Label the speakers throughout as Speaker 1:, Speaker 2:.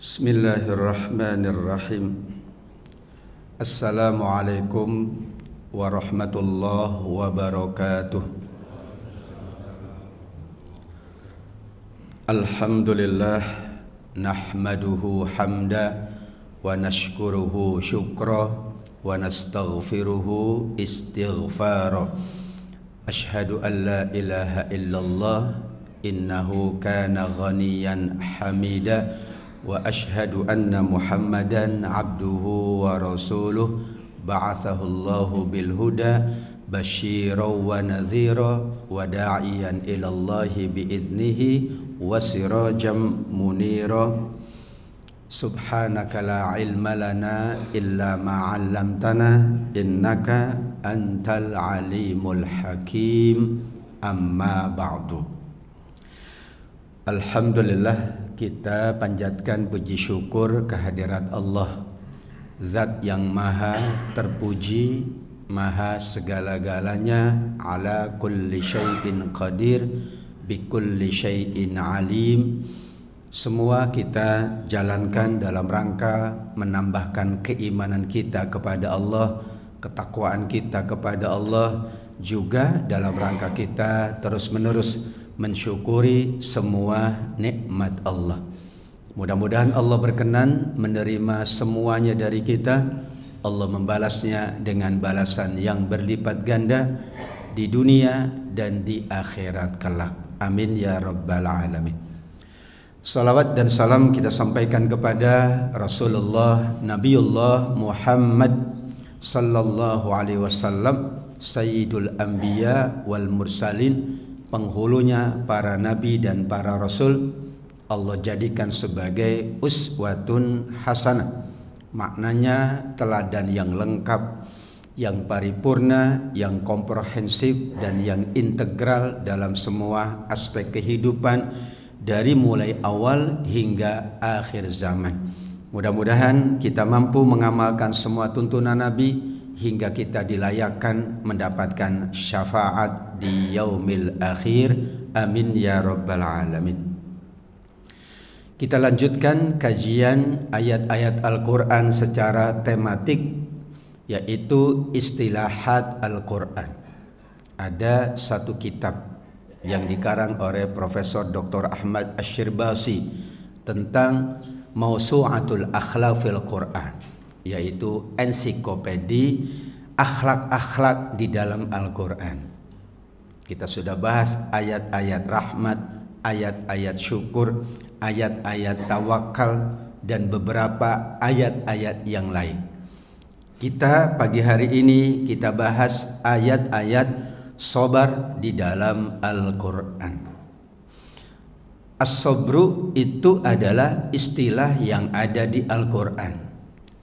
Speaker 1: Bismillahirrahmanirrahim. Assalamualaikum warahmatullahi wabarakatuh. Alhamdulillah nahmaduhu hamda wa nashkuruhu syukra wa nastaghfiruhu istighfara. Ashhadu an la ilaha illallah innahu kana ghaniyan hamida wa ashhadu anna Muhammadan abduhu wa rasuluh ba'athahu Allahu bil huda basyiran wa nadhira wa da'iyan ila Allahi bi idnihi wa sirajan munira. Subhanaka la ilma lana illa ma 'allamtana innaka antal alimul hakim. Amma ba'du. Alhamdulillah, kita panjatkan puji syukur kehadirat Allah, Zat yang maha terpuji, maha segala-galanya, ala kulli syai'in qadir, bi kulli syai'in alim. Semua kita jalankan dalam rangka menambahkan keimanan kita kepada Allah, ketakwaan kita kepada Allah, juga dalam rangka kita terus-menerus mensyukuri semua nikmat Allah. Mudah-mudahan Allah berkenan menerima semuanya dari kita. Allah membalasnya dengan balasan yang berlipat ganda di dunia dan di akhirat kelak. Amin ya rabbal alamin. Salawat dan salam kita sampaikan kepada Rasulullah Nabiullah Muhammad sallallahu alaihi wasallam, Sayyidul Anbiya wal Mursalin, penghulunya para nabi dan para rasul. Allah jadikan sebagai uswatun hasanah, maknanya teladan yang lengkap, yang paripurna, yang komprehensif dan yang integral dalam semua aspek kehidupan dari mulai awal hingga akhir zaman. Mudah-mudahan kita mampu mengamalkan semua tuntunan Nabi hingga kita dilayakkan mendapatkan syafaat di yaumil akhir. Amin ya rabbal alamin. Kita lanjutkan kajian ayat-ayat Al-Quran secara tematik, yaitu istilahat Al-Quran. Ada satu kitab yang dikarang oleh Profesor Dr. Ahmad Asy-Syirbasi tentang Mausu'atul Akhlaq fil Quran, yaitu ensiklopedi akhlak-akhlak di dalam Al-Quran. Kita sudah bahas ayat-ayat rahmat, ayat-ayat syukur, ayat-ayat tawakal, dan beberapa ayat-ayat yang lain. Kita pagi hari ini kita bahas ayat-ayat sabar di dalam Al-Quran. As-sabru itu adalah istilah yang ada di Al-Quran.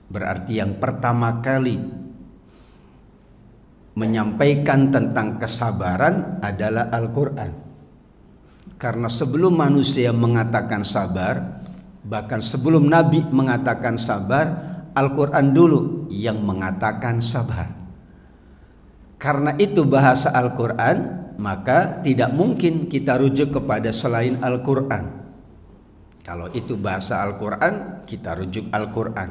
Speaker 1: Berarti yang pertama kali menyampaikan tentang kesabaran adalah Al-Quran. Karena sebelum manusia mengatakan sabar, bahkan sebelum Nabi mengatakan sabar, Al-Quran dulu yang mengatakan sabar. Karena itu bahasa Al-Quran, maka tidak mungkin kita rujuk kepada selain Al-Quran. Kalau itu bahasa Al-Quran, kita rujuk Al-Quran.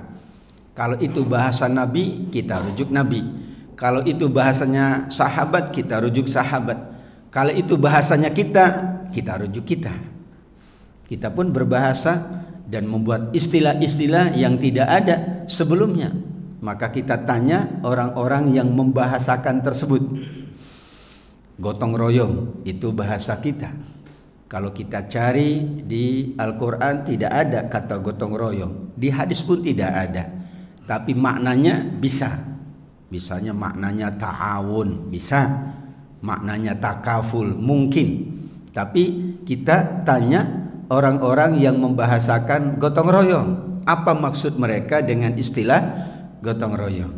Speaker 1: Kalau itu bahasa Nabi, kita rujuk Nabi. Kalau itu bahasanya sahabat, kita rujuk sahabat. Kalau itu bahasanya kita rujuk kita. Kita pun berbahasa dan membuat istilah-istilah yang tidak ada sebelumnya. Maka kita tanya orang-orang yang membahasakan tersebut. Gotong royong itu bahasa kita. Kalau kita cari di Al-Quran tidak ada kata gotong royong. Di hadis pun tidak ada. Tapi maknanya bisa. Misalnya maknanya ta'awun, bisa. Maknanya takaful, mungkin. Tapi kita tanya orang-orang yang membahasakan gotong royong, apa maksud mereka dengan istilah gotong royong.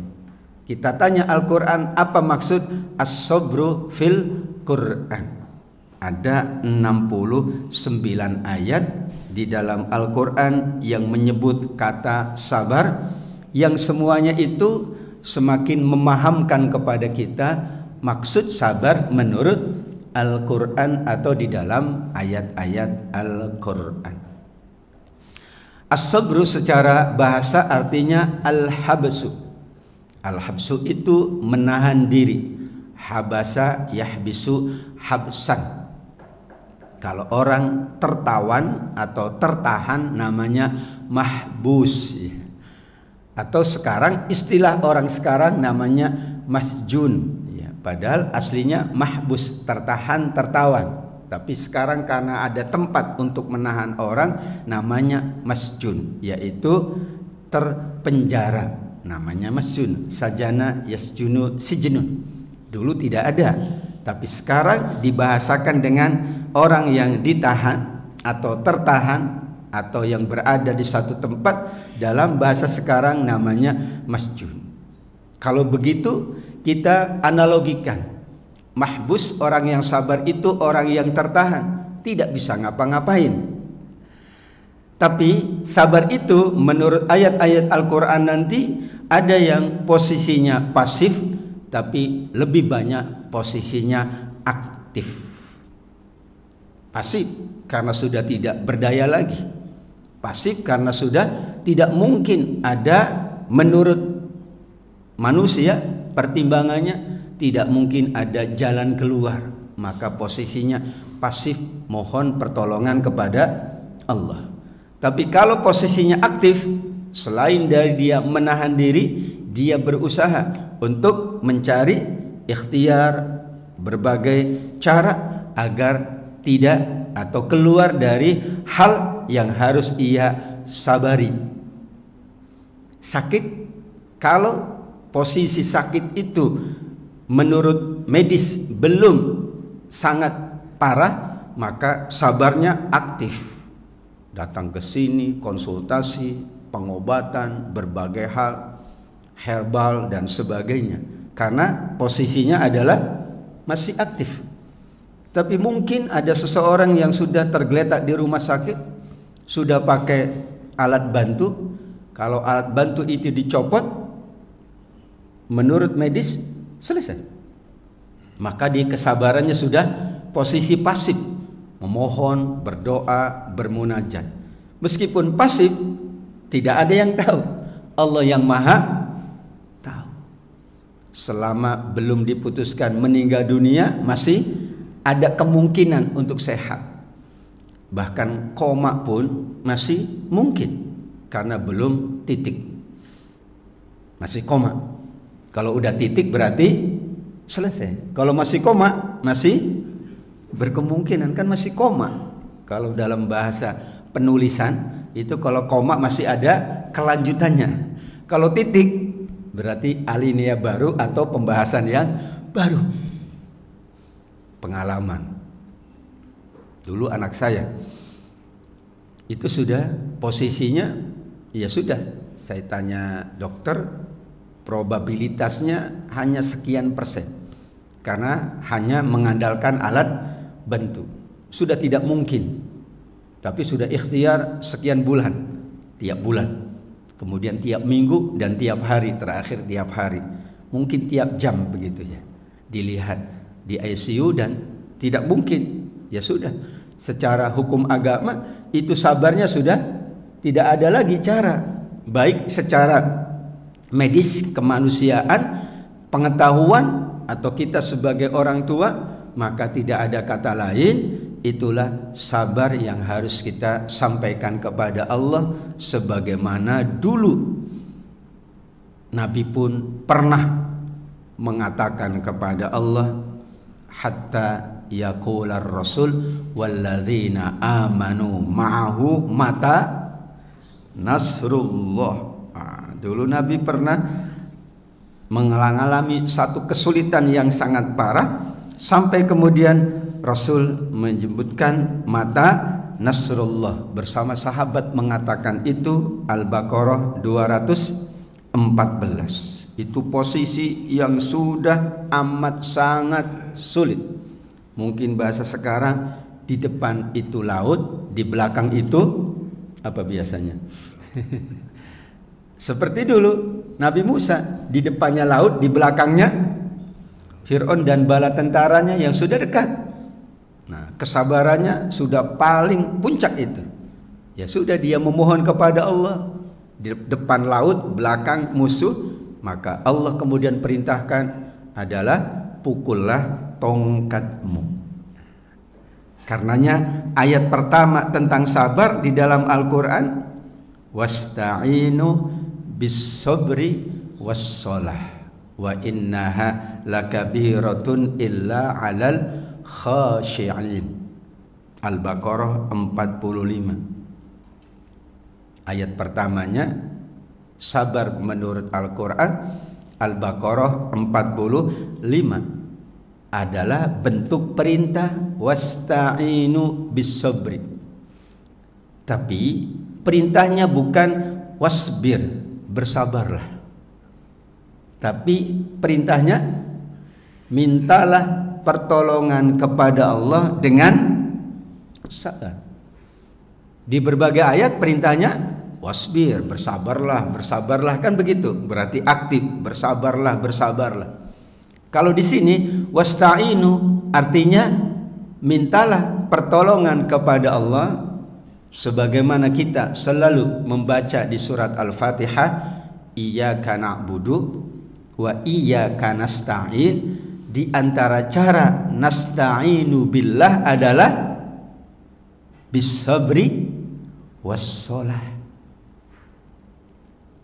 Speaker 1: Kita tanya Al-Quran, apa maksud as-sabru fil Quran. Ada 69 ayat di dalam Al-Quran yang menyebut kata sabar, yang semuanya itu semakin memahamkan kepada kita maksud sabar menurut Al-Quran atau di dalam ayat-ayat Al-Quran. As-sabru secara bahasa artinya al-habsu. Al-habsu itu menahan diri. Habasa yahbisu habsan. Kalau orang tertawan atau tertahan namanya mahbus. Atau sekarang istilah orang sekarang namanya masjun. Ya, padahal aslinya mahbus, tertahan, tertawan. Tapi sekarang karena ada tempat untuk menahan orang namanya masjun, yaitu terpenjara. Namanya masjun. Sajana yasjunu sijnun. Dulu tidak ada, tapi sekarang dibahasakan dengan orang yang ditahan atau tertahan atau yang berada di satu tempat, dalam bahasa sekarang namanya masjun. Kalau begitu kita analogikan, mahbus orang yang sabar itu orang yang tertahan, tidak bisa ngapa-ngapain. Tapi sabar itu menurut ayat-ayat Al-Quran nanti ada yang posisinya pasif, tapi lebih banyak posisinya aktif. Pasif karena sudah tidak berdaya lagi. Pasif karena sudah tidak mungkin ada, menurut manusia pertimbangannya tidak mungkin ada jalan keluar, maka posisinya pasif, mohon pertolongan kepada Allah. Tapi kalau posisinya aktif, selain dari dia menahan diri, dia berusaha untuk mencari ikhtiar berbagai cara agar tidak atau keluar dari hal yang harus ia sabari. Sakit, kalau posisi sakit itu menurut medis belum sangat parah, maka sabarnya aktif. Datang ke sini, konsultasi, pengobatan, berbagai hal, herbal dan sebagainya. Karena posisinya adalah masih aktif. Tapi mungkin ada seseorang yang sudah tergeletak di rumah sakit, sudah pakai alat bantu. Kalau alat bantu itu dicopot, menurut medis selesai. Maka di kesabarannya sudah posisi pasif, memohon, berdoa, bermunajat. Meskipun pasif, tidak ada yang tahu. Allah yang maha tahu. Selama belum diputuskan meninggal dunia, masih ada kemungkinan untuk sehat. Bahkan koma pun masih mungkin, karena belum titik. Masih koma. Kalau udah titik berarti selesai. Kalau masih koma, masih berkemungkinan, kan masih koma. Kalau dalam bahasa penulisan itu kalau koma masih ada kelanjutannya. Kalau titik berarti alinea baru atau pembahasan yang baru. Pengalaman. Dulu anak saya itu sudah posisinya, ya sudah, saya tanya dokter, probabilitasnya hanya sekian persen, karena hanya mengandalkan alat bantu. Sudah tidak mungkin, tapi sudah ikhtiar sekian bulan, tiap bulan, kemudian tiap minggu dan tiap hari, terakhir tiap hari, mungkin tiap jam begitu ya, dilihat di ICU dan tidak mungkin. Ya sudah, secara hukum agama itu sabarnya sudah tidak ada lagi cara, baik secara medis, kemanusiaan, pengetahuan, atau kita sebagai orang tua, maka tidak ada kata lain. Itulah sabar yang harus kita sampaikan kepada Allah, sebagaimana dulu Nabi pun pernah mengatakan kepada Allah, hatta yaqular rasul walladzina amanu ma'ahu mata nasrullah. Dulu Nabi pernah mengalami satu kesulitan yang sangat parah, sampai kemudian Rasul menyebutkan mata nasrullah. Bersama sahabat mengatakan itu, Al-Baqarah 214. Itu posisi yang sudah amat sangat sulit. Mungkin bahasa sekarang, di depan itu laut, di belakang itu apa biasanya? Seperti dulu Nabi Musa, di depannya laut, di belakangnya Fir'aun dan bala tentaranya yang sudah dekat. Nah, kesabarannya sudah paling puncak itu. Ya sudah, dia memohon kepada Allah di depan laut, belakang musuh, maka Allah kemudian perintahkan adalah pukullah tongkatmu. Karenanya ayat pertama tentang sabar di dalam Al-Quran, wasta'inu bis sabri was shalah wa innaha lakabiratun illa 'alal khashi'in. Al-Baqarah 45. Ayat pertamanya sabar menurut Al-Quran, Al-Baqarah 45, adalah bentuk perintah wasta'inu bis sabri. Tapi perintahnya bukan wasbir, bersabarlah. Tapi perintahnya mintalah pertolongan kepada Allah dengan sabar. Di berbagai ayat perintahnya wasbir, bersabarlah, bersabarlah, kan begitu. Berarti aktif, bersabarlah, bersabarlah. Kalau di sini wasta'inu artinya mintalah pertolongan kepada Allah, sebagaimana kita selalu membaca di surat Al-Fatihah, iyyaka na'budu wa iyyaka nasta'in. Di antara cara nasta'inu billah adalah bisabri wassalah.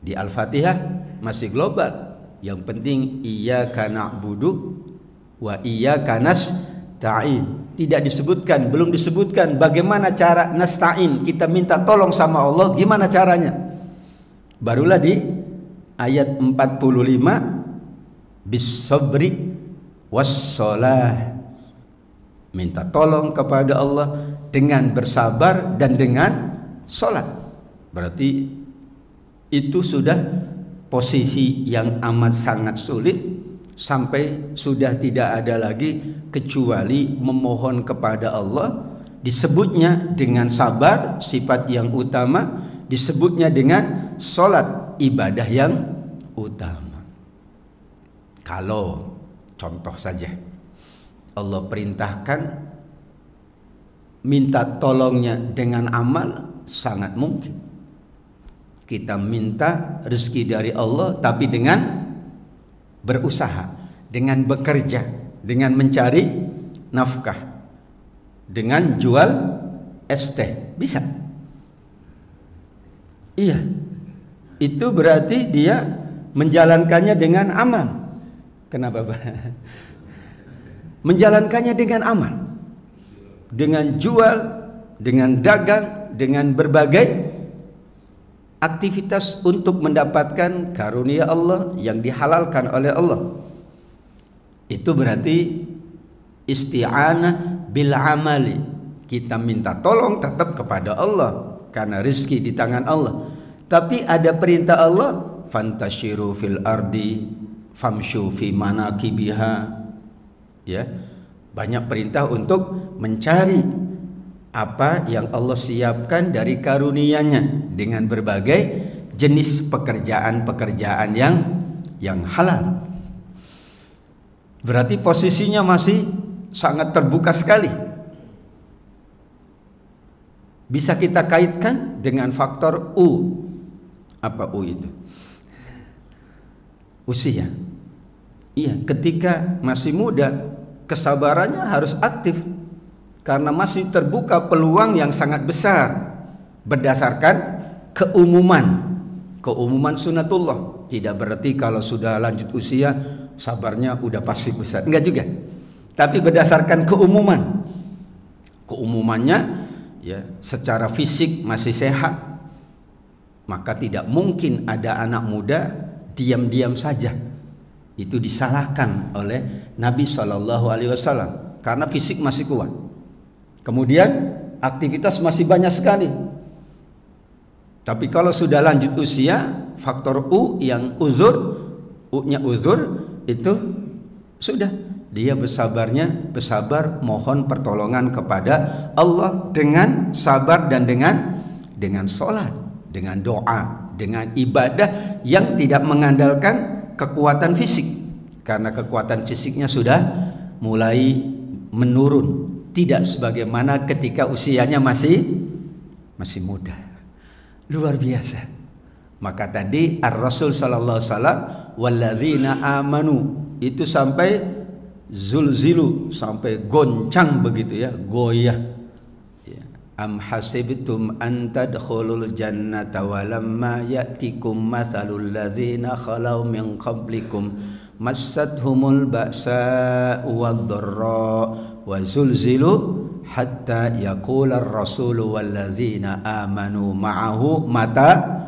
Speaker 1: Di Al-Fatihah masih global. Yang penting iyyaka na'budu wa iyyaka nasta'in. Tidak disebutkan, belum disebutkan bagaimana cara nasta'in, kita minta tolong sama Allah, gimana caranya. Barulah di ayat 45 bis-sabri was-shalah, minta tolong kepada Allah dengan bersabar dan dengan sholat. Berarti itu sudah posisi yang amat sangat sulit, sampai sudah tidak ada lagi kecuali memohon kepada Allah. Disebutnya dengan sabar, sifat yang utama, disebutnya dengan sholat, ibadah yang utama. Kalau contoh saja Allah perintahkan minta tolongnya dengan amal, sangat mungkin kita minta rezeki dari Allah, tapi dengan berusaha, dengan bekerja, dengan mencari nafkah, dengan jual es teh, bisa. Iya, itu berarti dia menjalankannya dengan amal. Kenapa, Pak? Menjalankannya dengan amal, dengan jual, dengan dagang, dengan berbagai aktivitas untuk mendapatkan karunia Allah yang dihalalkan oleh Allah. Itu berarti isti'anah bil amali. Kita minta tolong tetap kepada Allah karena rezeki di tangan Allah. Tapi ada perintah Allah, fantashiru fil ardi famshu fi manakibiha. Ya, banyak perintah untuk mencari apa yang Allah siapkan dari karunia-Nya dengan berbagai jenis pekerjaan-pekerjaan yang halal. Berarti posisinya masih sangat terbuka sekali. Bisa kita kaitkan dengan faktor U. Apa U itu? Usia. Iya, ketika masih muda, kesabarannya harus aktif. Karena masih terbuka peluang yang sangat besar berdasarkan keumuman sunatullah. Tidak berarti kalau sudah lanjut usia sabarnya udah pasti besar, enggak juga. Tapi berdasarkan keumumannya ya, secara fisik masih sehat, maka tidak mungkin ada anak muda diam-diam saja. Itu disalahkan oleh Nabi SAW karena fisik masih kuat. Kemudian aktivitas masih banyak sekali. Tapi kalau sudah lanjut usia, faktor U yang uzur, U-nya uzur, itu sudah dia bersabar mohon pertolongan kepada Allah dengan sabar dan dengan sholat, dengan doa, dengan ibadah yang tidak mengandalkan kekuatan fisik. Karena kekuatan fisiknya sudah mulai menurun. Tidak sebagaimana ketika usianya masih masih muda, luar biasa. Maka tadi Ar-Rasul sallallahu alaihi wasallam walladzina amanu itu sampai zulzilu, sampai goncang begitu ya, goyah. Ya. Am hasibtum an tadkhulul jannata walamma ya'tikum mathalul ladzina khalau min qablikum massathumul ba'sa wad-dharra wa zulzilu hatta yaqula ar-rasulu walladzina amanu ma'ahu mata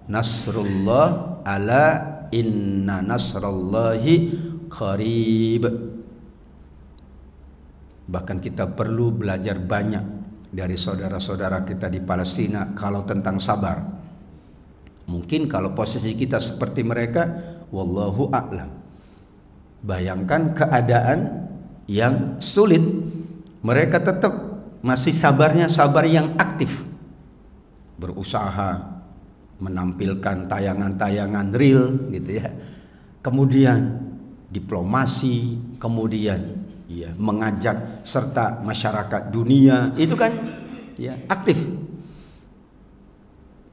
Speaker 1: nasrullah ala inna nasrallahi qarib. Bahkan kita perlu belajar banyak dari saudara-saudara kita di Palestina kalau tentang sabar. Mungkin kalau posisi kita seperti mereka, wallahu a'lam. Bayangkan keadaan yang sulit, mereka tetap masih sabarnya sabar yang aktif, berusaha menampilkan tayangan-tayangan real gitu ya. Kemudian diplomasi, kemudian ya mengajak serta masyarakat dunia, itu kan ya aktif.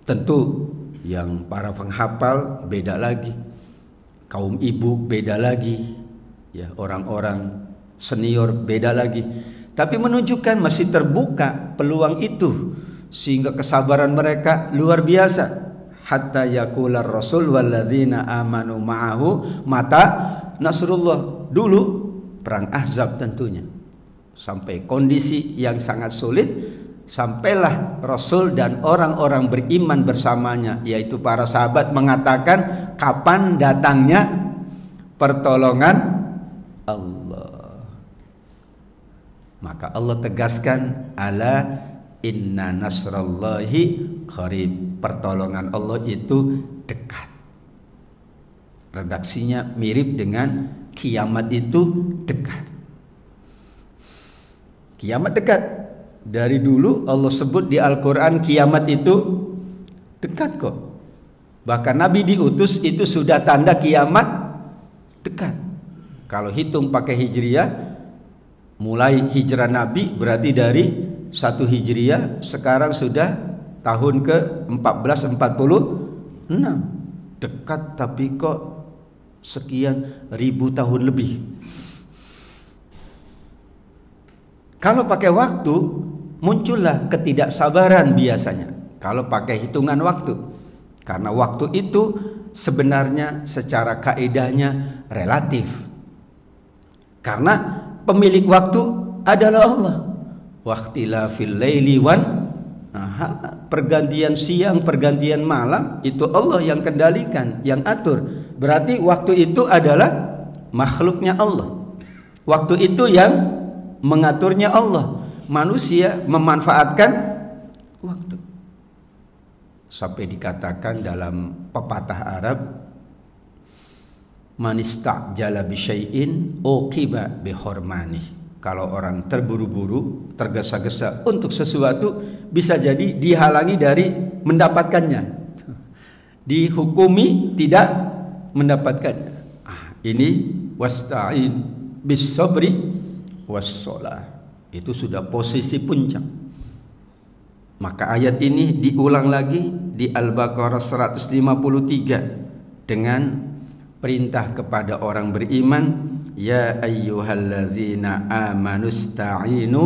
Speaker 1: Tentu yang para penghafal beda lagi, kaum ibu beda lagi, ya orang-orang senior beda lagi. Tapi menunjukkan masih terbuka peluang itu, sehingga kesabaran mereka luar biasa. Hatta yaqular rasul walladzina amanu ma'ahu mata nasrullah. Dulu perang Ahzab tentunya, sampai kondisi yang sangat sulit, sampailah Rasul dan orang-orang beriman bersamanya, yaitu para sahabat, mengatakan kapan datangnya pertolongan Allah. Maka Allah tegaskan ala inna nasrallahi qarib. Pertolongan Allah itu dekat. Redaksinya mirip dengan kiamat itu dekat. Kiamat dekat. Dari dulu Allah sebut di Al-Quran kiamat itu dekat kok. Bahkan Nabi diutus itu sudah tanda kiamat dekat. Kalau hitung pakai hijriah, mulai hijrah Nabi berarti dari 1 hijriah, sekarang sudah tahun ke 1446. Dekat tapi kok sekian ribu tahun lebih. Kalau pakai waktu, muncullah ketidaksabaran biasanya kalau pakai hitungan waktu. Karena waktu itu sebenarnya secara kaidahnya relatif. Karena pemilik waktu adalah Allah. Waqtilafil laili wan pergantian siang, pergantian malam itu Allah yang kendalikan, yang atur. Berarti waktu itu adalah makhluknya Allah. Waktu itu yang mengaturnya Allah. Manusia memanfaatkan waktu. Sampai dikatakan dalam pepatah Arab, man istajala bi syai'in uqiba bi hurmani. Kalau orang terburu-buru, tergesa-gesa untuk sesuatu, bisa jadi dihalangi dari mendapatkannya, dihukumi tidak mendapatkannya. Ini wasta'in bis sabri was shalah. Itu sudah posisi puncak. Maka ayat ini diulang lagi di Al-Baqarah 153 dengan perintah kepada orang beriman, ya ayyuhalladzina amanusta'inu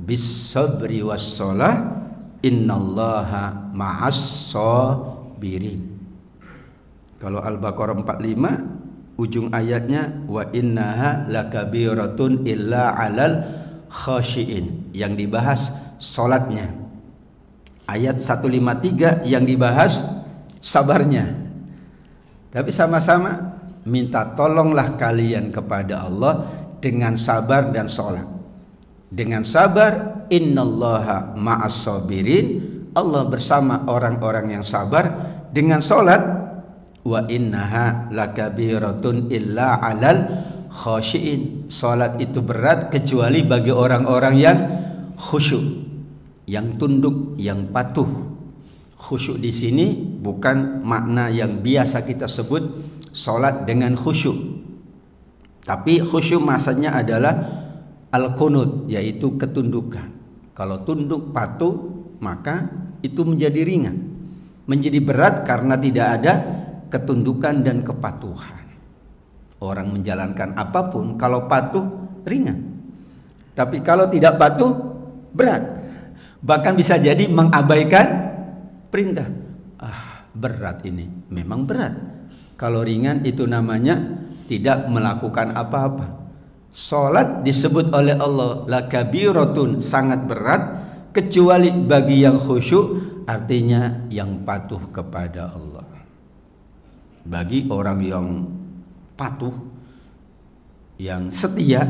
Speaker 1: bis sabri was shalah innallaha ma'as sabirin. Kalau Al-Baqarah 45 ujung ayatnya wa innaha lakabiratun illa 'alal khashiin, yang dibahas salatnya. Ayat 153 yang dibahas sabarnya. Tapi sama-sama minta tolonglah kalian kepada Allah dengan sabar dan sholat. Dengan sabar, innallaha ma'as sabirin, Allah bersama orang-orang yang sabar. Dengan sholat, wa innaha lakabiratun illa 'alal khashiin. Sholat itu berat kecuali bagi orang-orang yang khusyuk, yang tunduk, yang patuh. Khusyuk di sini bukan makna yang biasa kita sebut sholat dengan khusyuk, tapi khusyuk maksudnya adalah al-qunut, yaitu ketundukan. Kalau tunduk patuh maka itu menjadi ringan. Menjadi berat karena tidak ada ketundukan dan kepatuhan. Orang menjalankan apapun kalau patuh ringan. Tapi kalau tidak patuh berat. Bahkan bisa jadi mengabaikan perintah. Berat ini. Memang berat. Kalau ringan itu namanya tidak melakukan apa-apa. Salat disebut oleh Allah lakabiratun, sangat berat, kecuali bagi yang khusyuk, artinya yang patuh kepada Allah. Bagi orang yang patuh, yang setia,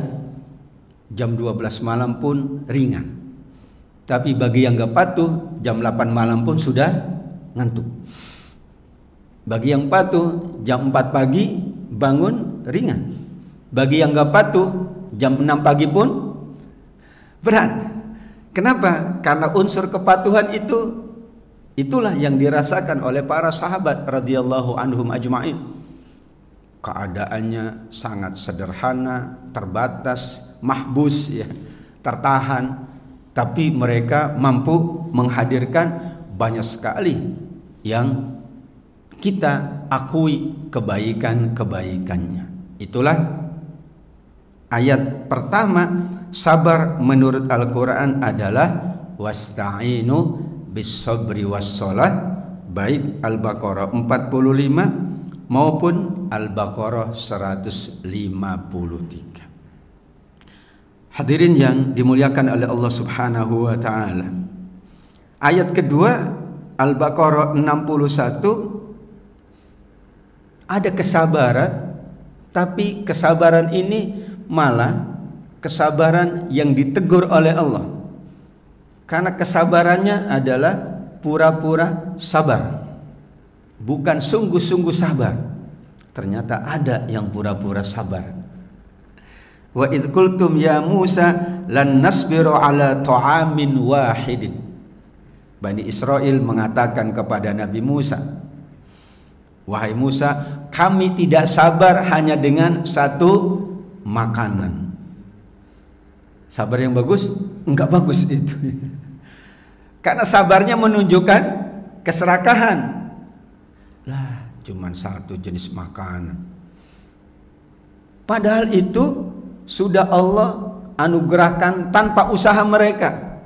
Speaker 1: jam 12 malam pun ringan. Tapi bagi yang gak patuh, jam 8 malam pun sudah ngantuk. Bagi yang patuh, jam 4 pagi bangun ringan. Bagi yang gak patuh, jam 6 pagi pun berat. Kenapa? Karena unsur kepatuhan itulah yang dirasakan oleh para sahabat radhiyallahu anhum ajma'in. Keadaannya sangat sederhana, terbatas, mahbus, ya, tertahan, tapi mereka mampu menghadirkan banyak sekali yang kita akui kebaikan-kebaikannya. Itulah ayat pertama. Sabar menurut Al-Quran adalah wasta'inu bis-sabri was-shalah, baik Al-Baqarah 45 maupun Al-Baqarah 153. Hadirin yang dimuliakan oleh Allah Subhanahu wa taala. Ayat kedua Al-Baqarah 61 ada kesabaran, tapi kesabaran ini malah kesabaran yang ditegur oleh Allah. Karena kesabarannya adalah pura-pura sabar, bukan sungguh-sungguh sabar. Ternyata ada yang pura-pura sabar. Wa idz qultum ya Musa lan nasbiru ala ta'amin wahidin. Bani Israel mengatakan kepada Nabi Musa, wahai Musa, kami tidak sabar hanya dengan satu makanan. Sabar yang bagus? Enggak bagus itu. Karena sabarnya menunjukkan keserakahan. Lah, cuman satu jenis makanan. Padahal itu sudah Allah anugerahkan tanpa usaha mereka.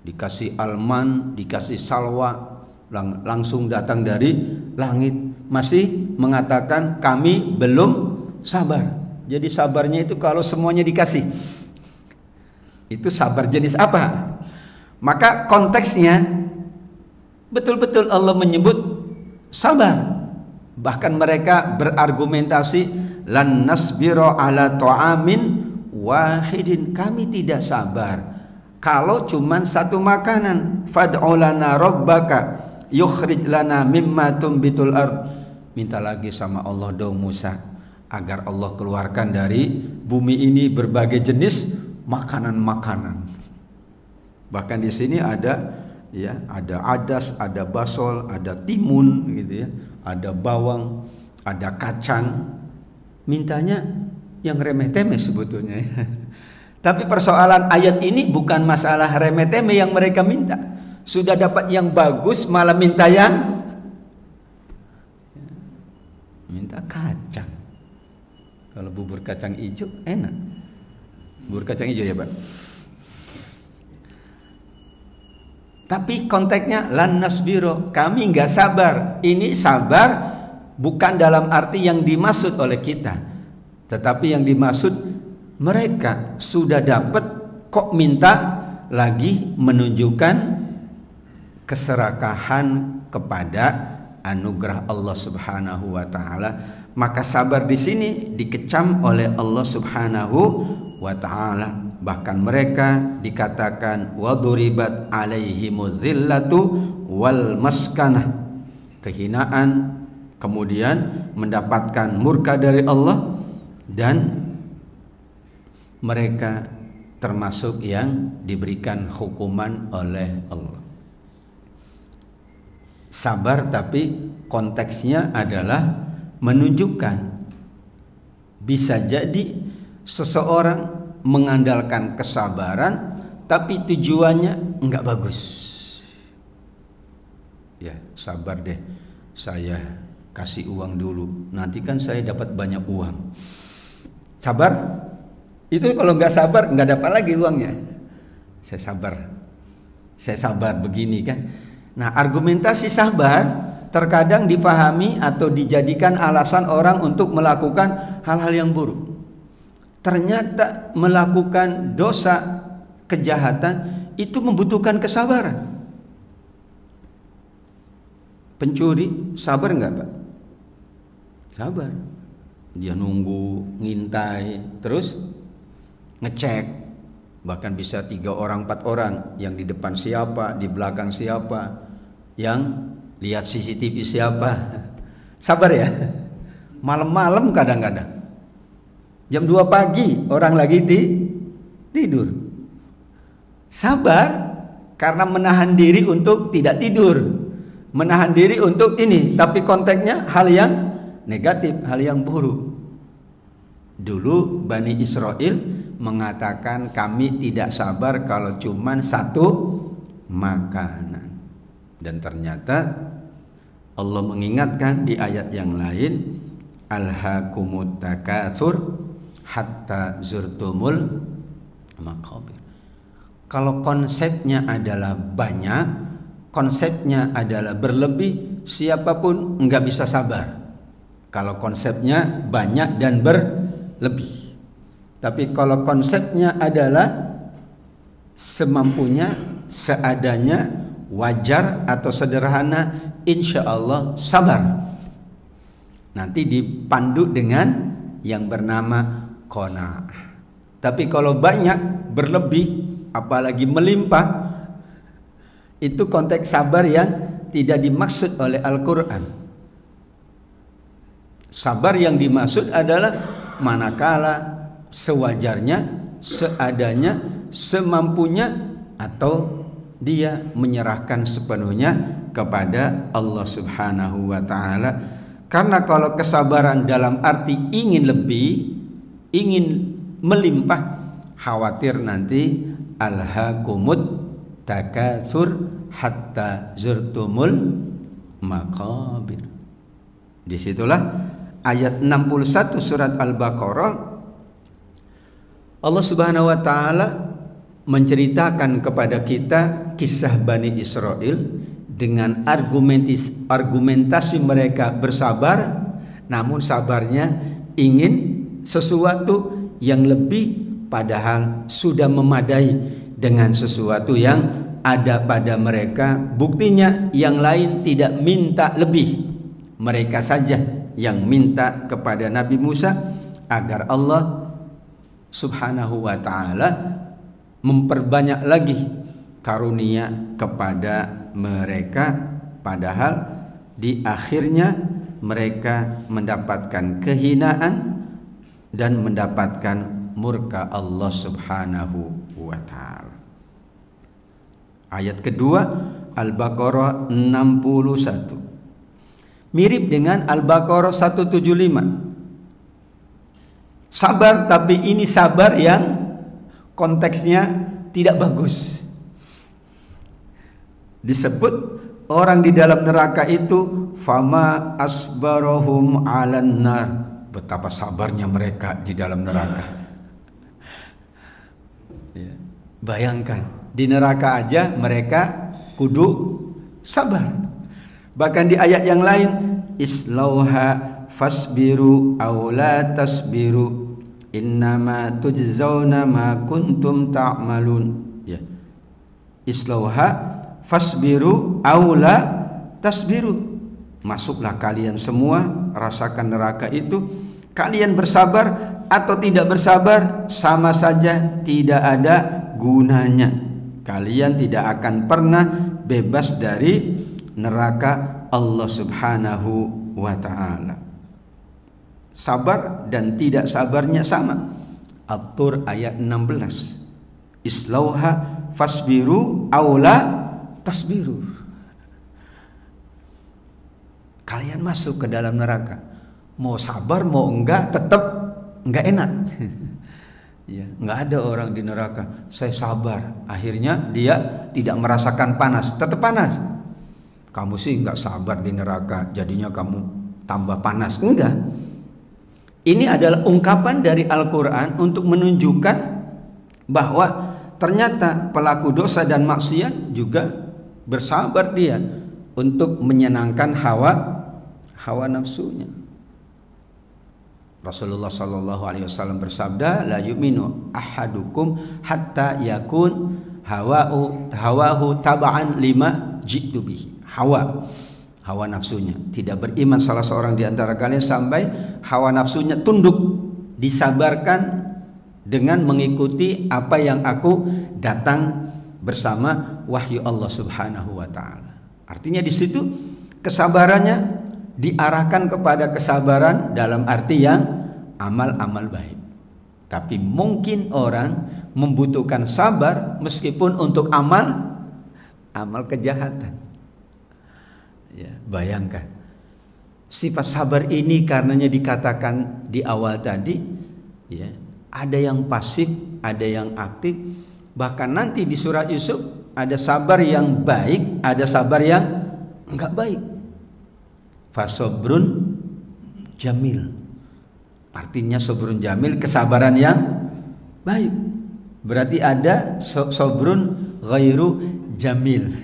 Speaker 1: Dikasih alman, dikasih salwa, langsung datang dari langit. Masih mengatakan kami belum sabar. Jadi sabarnya itu kalau semuanya dikasih. Itu sabar jenis apa? Maka konteksnya betul-betul Allah menyebut sabar. Bahkan mereka berargumentasi lan nasbiro ala ta'amin wahidin, kami tidak sabar kalau cuman satu makanan. Fad'u lana rabbaka yukhrij lana mimma tumbitul ard. Minta lagi sama Allah dong Musa, agar Allah keluarkan dari bumi ini berbagai jenis makanan-makanan. Bahkan di sini ada, ya, ada adas, ada basol, ada timun, gitu ya, ada bawang, ada kacang. Mintanya yang remeh-temeh sebetulnya. Tapi persoalan ayat ini bukan masalah remeh-temeh yang mereka minta. Sudah dapat yang bagus malah minta kacang. Kalau bubur kacang hijau enak. Bubur kacang hijau ya Pak. Tapi konteksnya lan nasbiro, kami nggak sabar. Ini sabar bukan dalam arti yang dimaksud oleh kita, tetapi yang dimaksud mereka sudah dapat kok minta lagi, menunjukkan keserakahan kepada anugerah Allah Subhanahu wa taala. Maka sabar di sini dikecam oleh Allah Subhanahu wa taala. Bahkan mereka dikatakan waduribat alaihimuz zillatu wal maskanah, kehinaan, kemudian mendapatkan murka dari Allah, dan mereka termasuk yang diberikan hukuman oleh Allah. Sabar tapi konteksnya adalah menunjukkan bisa jadi seseorang mengandalkan kesabaran tapi tujuannya enggak bagus. Ya, sabar deh, saya kasih uang dulu, nanti kan saya dapat banyak uang. Sabar? Itu kalau nggak sabar nggak dapat lagi uangnya. Saya sabar begini kan. Nah, argumentasi sabar terkadang dipahami atau dijadikan alasan orang untuk melakukan hal-hal yang buruk. Ternyata melakukan dosa, kejahatan itu membutuhkan kesabaran. Pencuri sabar nggak, Pak? Sabar. Dia nunggu, ngintai, terus ngecek. Bahkan bisa 3 orang, 4 orang. Yang di depan siapa, di belakang siapa, yang lihat CCTV siapa. Sabar ya. Malam-malam kadang-kadang. Jam 2 pagi orang lagi tidur. Sabar karena menahan diri untuk tidak tidur. Menahan diri untuk ini, tapi konteksnya hal yang negatif, hal yang buruk. Dulu Bani Israel mengatakan kami tidak sabar kalau cuman satu makanan. Dan ternyata Allah mengingatkan di ayat yang lain, alhaakumut takatsur hatta zurtumul maqabir. Kalau konsepnya adalah banyak, konsepnya adalah berlebih, siapapun nggak bisa sabar. Kalau konsepnya banyak dan berlebih. Tapi kalau konsepnya adalah semampunya, seadanya, wajar atau sederhana, insya Allah sabar. Nanti dipandu dengan yang bernama qanaah. Tapi kalau banyak, berlebih, apalagi melimpah, itu konteks sabar yang tidak dimaksud oleh Al-Quran. Sabar yang dimaksud adalah manakala sewajarnya, seadanya, semampunya, atau dia menyerahkan sepenuhnya kepada Allah Subhanahu wa ta'ala. Karena kalau kesabaran dalam arti ingin lebih, ingin melimpah, khawatir nanti alhaakumut takatsur hatta zurtumul maqabir. Disitulah ayat 61 surat Al-Baqarah, Allah Subhanahu wa ta'ala menceritakan kepada kita kisah Bani Israel dengan argumentasi mereka bersabar, namun sabarnya ingin sesuatu yang lebih, padahal sudah memadai dengan sesuatu yang ada pada mereka. Buktinya yang lain tidak minta lebih, mereka saja yang minta kepada Nabi Musa agar Allah Subhanahu wa ta'ala memperbanyak lagi karunia kepada mereka, padahal di akhirnya mereka mendapatkan kehinaan dan mendapatkan murka Allah Subhanahu wa ta'ala. Ayat kedua Al-Baqarah 61 mirip dengan Al-Baqarah 175. Sabar, tapi ini sabar yang konteksnya tidak bagus. Disebut orang di dalam neraka itu fama asbarahum 'alan nar. Betapa sabarnya mereka di dalam neraka. Ya. Bayangkan, di neraka aja mereka kudu sabar. Bahkan di ayat yang lain, islauha fasbiru aw la tasbiru innama tujzauna ma kuntum ta'malun. Ya. Islauha fasbiru aw la tasbiru. Masuklah kalian semua, rasakan neraka itu. Kalian bersabar atau tidak bersabar sama saja, tidak ada gunanya. Kalian tidak akan pernah bebas dari neraka Allah Subhanahu wa ta'ala. Sabar dan tidak sabarnya sama. At-Tur ayat 16. Islauha fasbiru aula tasbiru. Kalian masuk ke dalam neraka, mau sabar mau enggak tetap enggak enak. Ya, nggak ada orang di neraka saya sabar, akhirnya dia tidak merasakan panas, tetap panas. Kamu sih nggak sabar di neraka, jadinya kamu tambah panas. Enggak. Ini adalah ungkapan dari Al-Quran untuk menunjukkan bahwa ternyata pelaku dosa dan maksiat juga bersabar dia untuk menyenangkan hawa nafsunya. Rasulullah Shallallahu Alaihi Wasallam bersabda, la yu'minu ahadukum hatta yakun hawahu taba'an lima jitu bihi. Hawa nafsunya, tidak beriman salah seorang di antara kalian sampai hawa nafsunya tunduk, disabarkan dengan mengikuti apa yang aku datang bersama wahyu Allah Subhanahu wa taala. Artinya di situ kesabarannya diarahkan kepada kesabaran dalam arti yang amal-amal baik. Tapi mungkin orang membutuhkan sabar meskipun untuk amal kejahatan. Ya, bayangkan. Sifat sabar ini karenanya dikatakan di awal tadi, ya, ada yang pasif, ada yang aktif. Bahkan nanti di surat Yusuf ada sabar yang baik, ada sabar yang enggak baik. Fasobrun jamil, artinya sobrun jamil, kesabaran yang baik. Berarti ada sobrun ghairu jamil,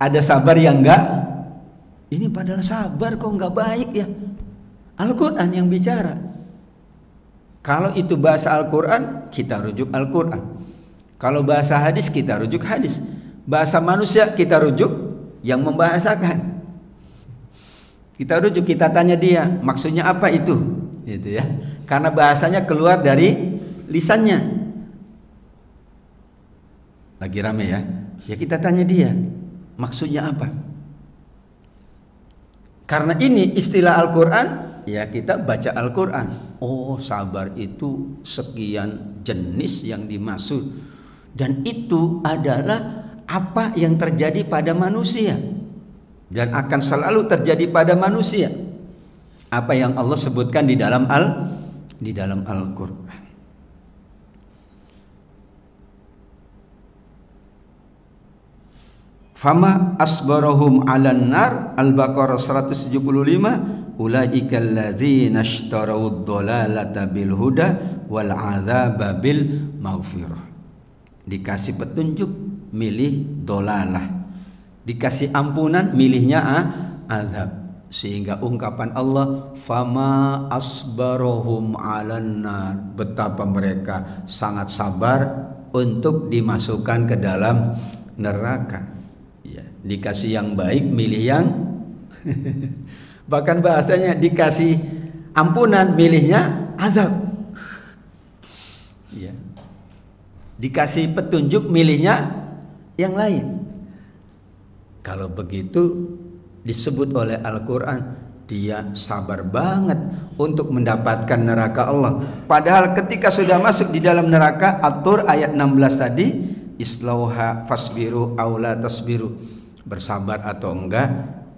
Speaker 1: ada sabar yang enggak. Ini padahal sabar kok enggak baik ya. Al-Quran yang bicara. Kalau itu bahasa Al-Quran, kita rujuk Al-Quran. Kalau bahasa hadis, kita rujuk hadis. Bahasa manusia, kita rujuk yang membahasakan. Kita rujuk, kita tanya dia, maksudnya apa itu? Gitu ya. Karena bahasanya keluar dari lisannya. Lagi rame ya. Ya kita tanya dia, maksudnya apa? Karena ini istilah Al-Quran, ya kita baca Al-Quran. Oh, sabar itu sekian jenis yang dimaksud. Dan itu adalah apa yang terjadi pada manusia. Dan akan selalu terjadi pada manusia apa yang Allah sebutkan di dalam Al-Quran. Fama asbarahum 'alan nar, Al-Baqarah 175, ulaika alladzina ishtarawud dhalalata bil huda wal 'adzaba bil maghfirah. Dikasih petunjuk milih dhalalah, dikasih ampunan milihnya azab. Sehingga ungkapan Allah, fama asbarohum 'alan nar, betapa mereka sangat sabar untuk dimasukkan ke dalam neraka. Ya, dikasih yang baik milih yang bahkan bahasanya dikasih ampunan milihnya azab. Ya. Dikasih petunjuk milihnya yang lain. Kalau begitu disebut oleh Al-Quran, dia sabar banget untuk mendapatkan neraka Allah. Padahal ketika sudah masuk di dalam neraka, At-Tur ayat 16 tadi, islauha fasbiru aula tasbiru, bersabar atau enggak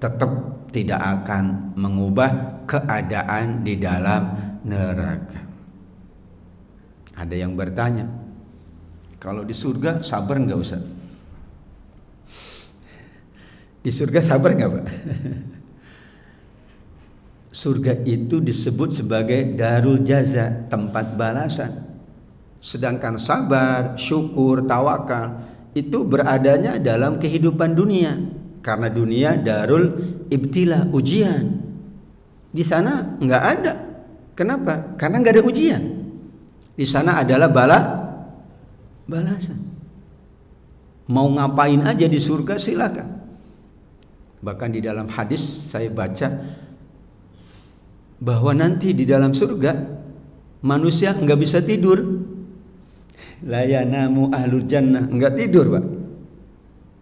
Speaker 1: tetap tidak akan mengubah keadaan di dalam neraka. Ada yang bertanya, kalau di surga sabar enggak Ustaz? Di surga sabar nggak Pak? Surga itu disebut sebagai darul jaza, tempat balasan. Sedangkan sabar, syukur, tawakal itu beradanya dalam kehidupan dunia. Karena dunia darul ibtila, ujian. Di sana nggak ada. Kenapa? Karena nggak ada ujian. Di sana adalah balasan. Mau ngapain aja di surga silakan. Bahkan di dalam hadis saya baca bahwa nanti di dalam surga manusia nggak bisa tidur. La yanamu ahlul jannah, nggak tidur Pak.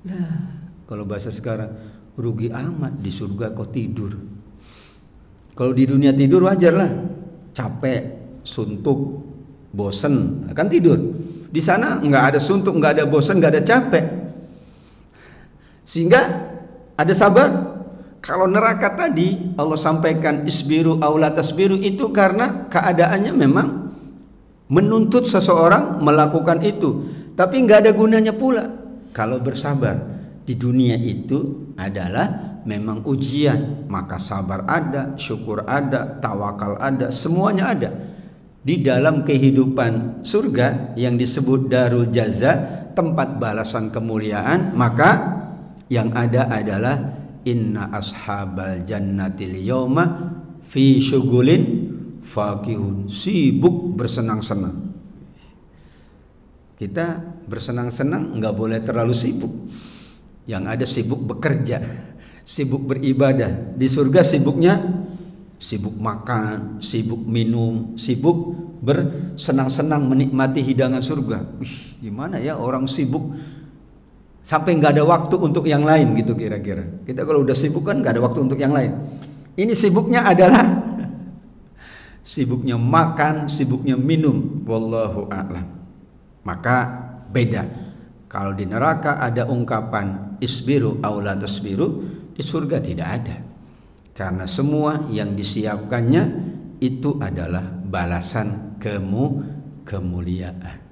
Speaker 1: Nah, kalau bahasa sekarang rugi amat, di surga kok tidur. Kalau di dunia tidur wajar lah, capek, suntuk, bosen, kan tidur. Di sana nggak ada suntuk, nggak ada bosen, nggak ada capek. Sehingga ada sabar. Kalau neraka tadi Allah sampaikan isbiru aula tasbiru, itu karena keadaannya memang menuntut seseorang melakukan itu, tapi nggak ada gunanya pula kalau bersabar. Di dunia itu adalah memang ujian, maka sabar ada, syukur ada, tawakal ada, semuanya ada. Di dalam kehidupan surga yang disebut Darul Jaza, tempat balasan kemuliaan, maka yang ada adalah inna ashabal jannatil yawma fi syugulin fakihun, sibuk bersenang-senang. Kita bersenang-senang nggak boleh terlalu sibuk. Yang ada sibuk bekerja, sibuk beribadah. Di surga sibuknya sibuk makan, sibuk minum, sibuk bersenang-senang menikmati hidangan surga. Gimana ya orang sibuk sampai nggak ada waktu untuk yang lain gitu kira-kira. Kita kalau udah sibuk kan nggak ada waktu untuk yang lain. Ini sibuknya adalah sibuknya makan, sibuknya minum. Wallahu a'lam. Maka beda. Kalau di neraka ada ungkapan isbiru aw la tasbiru, di surga tidak ada. Karena semua yang disiapkannya itu adalah balasan kemuliaan.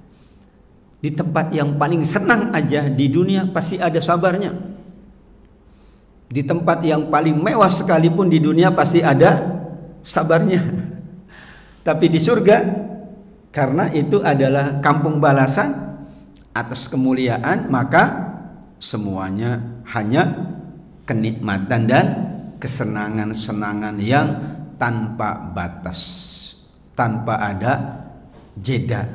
Speaker 1: Di tempat yang paling senang aja di dunia pasti ada sabarnya. Di tempat yang paling mewah sekalipun di dunia pasti ada sabarnya. Tapi di surga, karena itu adalah kampung balasan atas kemuliaan, maka semuanya hanya kenikmatan dan kesenangan-senangan yang tanpa batas, tanpa ada jeda.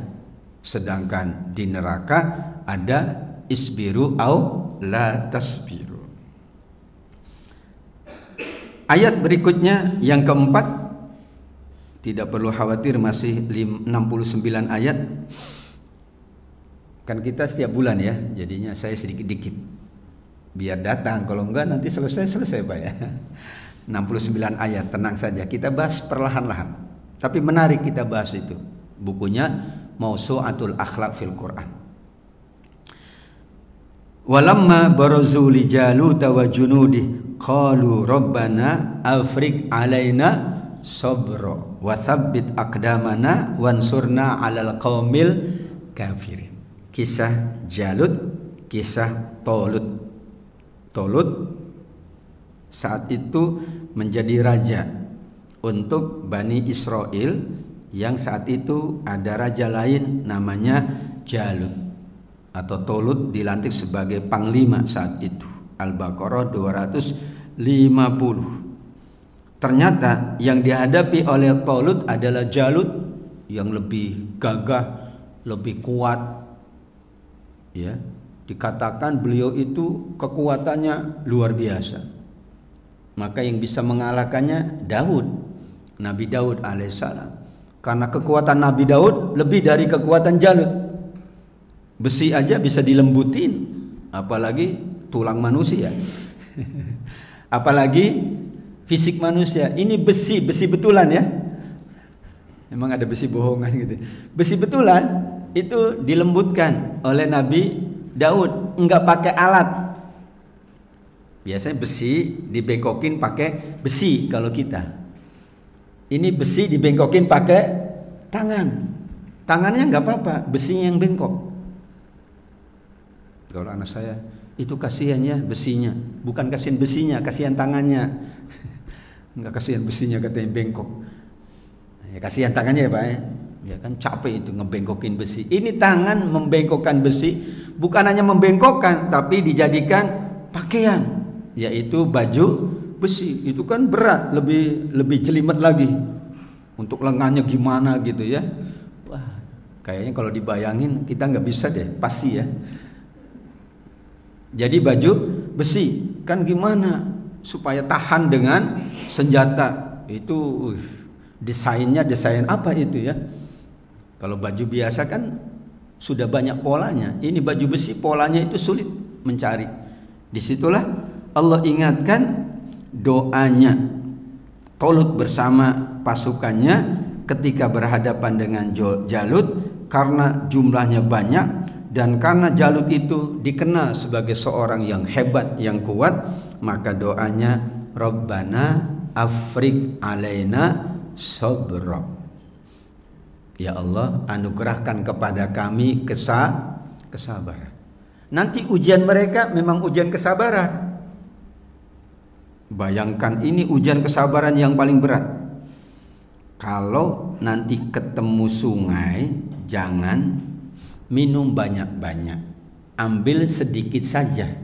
Speaker 1: Sedangkan di neraka ada isbiru au la tasbiru. Ayat berikutnya yang keempat, tidak perlu khawatir masih 69 ayat. Kan kita setiap bulan ya, jadinya saya sedikit-dikit biar datang, kalau enggak nanti selesai Pak ya. 69 ayat, tenang saja, kita bahas perlahan-lahan. Tapi menarik kita bahas itu. Bukunya Mausu'atul Akhlaq fil Quran. Walamma barazu li Jalut wa junudi qalu rabbana afriq alaina sabra wa tsabbit aqdamana wansurna 'alal qaumil kafirin. Kisah Jalut, kisah Tolut. Tolut saat itu menjadi raja untuk Bani Israel, yang saat itu ada raja lain namanya Jalut, atau Tolut dilantik sebagai panglima saat itu. Al-Baqarah 250. Ternyata yang dihadapi oleh Tolut adalah Jalut yang lebih gagah, lebih kuat. Ya, dikatakan beliau itu kekuatannya luar biasa. Maka yang bisa mengalahkannya Daud, Nabi Daud alaihissalam. Karena kekuatan Nabi Daud lebih dari kekuatan Jalut. Besi aja bisa dilembutin, apalagi tulang manusia. Apalagi fisik manusia. Ini besi betulan ya. Emang ada besi bohongan gitu. Besi betulan itu dilembutkan oleh Nabi Daud, enggak pakai alat. Biasanya besi dibengkokin pakai besi kalau kita. Ini besi dibengkokin pakai tangan. Tangannya enggak apa-apa, besinya yang bengkok. Kalau anak saya, itu kasihan ya besinya. Bukan kasihan besinya, kasihan tangannya. Enggak kasihan besinya katanya bengkok. Ya, kasihan tangannya ya Pak ya. Ya kan capek itu ngebengkokin besi. Ini tangan membengkokkan besi, bukan hanya membengkokkan tapi dijadikan pakaian, yaitu baju besi. Itu kan berat, lebih jelimet lagi. Untuk lengannya gimana gitu ya. Wah, kayaknya kalau dibayangin kita nggak bisa deh, pasti ya. Jadi baju besi kan gimana supaya tahan dengan senjata. Itu desainnya desain apa itu ya. Kalau baju biasa kan sudah banyak polanya. Ini baju besi polanya itu sulit mencari. Disitulah Allah ingatkan doanya Tolut bersama pasukannya ketika berhadapan dengan Jalut, karena jumlahnya banyak dan karena Jalut itu dikenal sebagai seorang yang hebat, yang kuat, maka doanya Rabbana afriq alaina sabra. Ya Allah, anugerahkan kepada kami kesabaran. Nanti ujian mereka memang ujian kesabaran. Bayangkan ini ujian kesabaran yang paling berat. Kalau nanti ketemu sungai, jangan minum banyak-banyak. Ambil sedikit saja.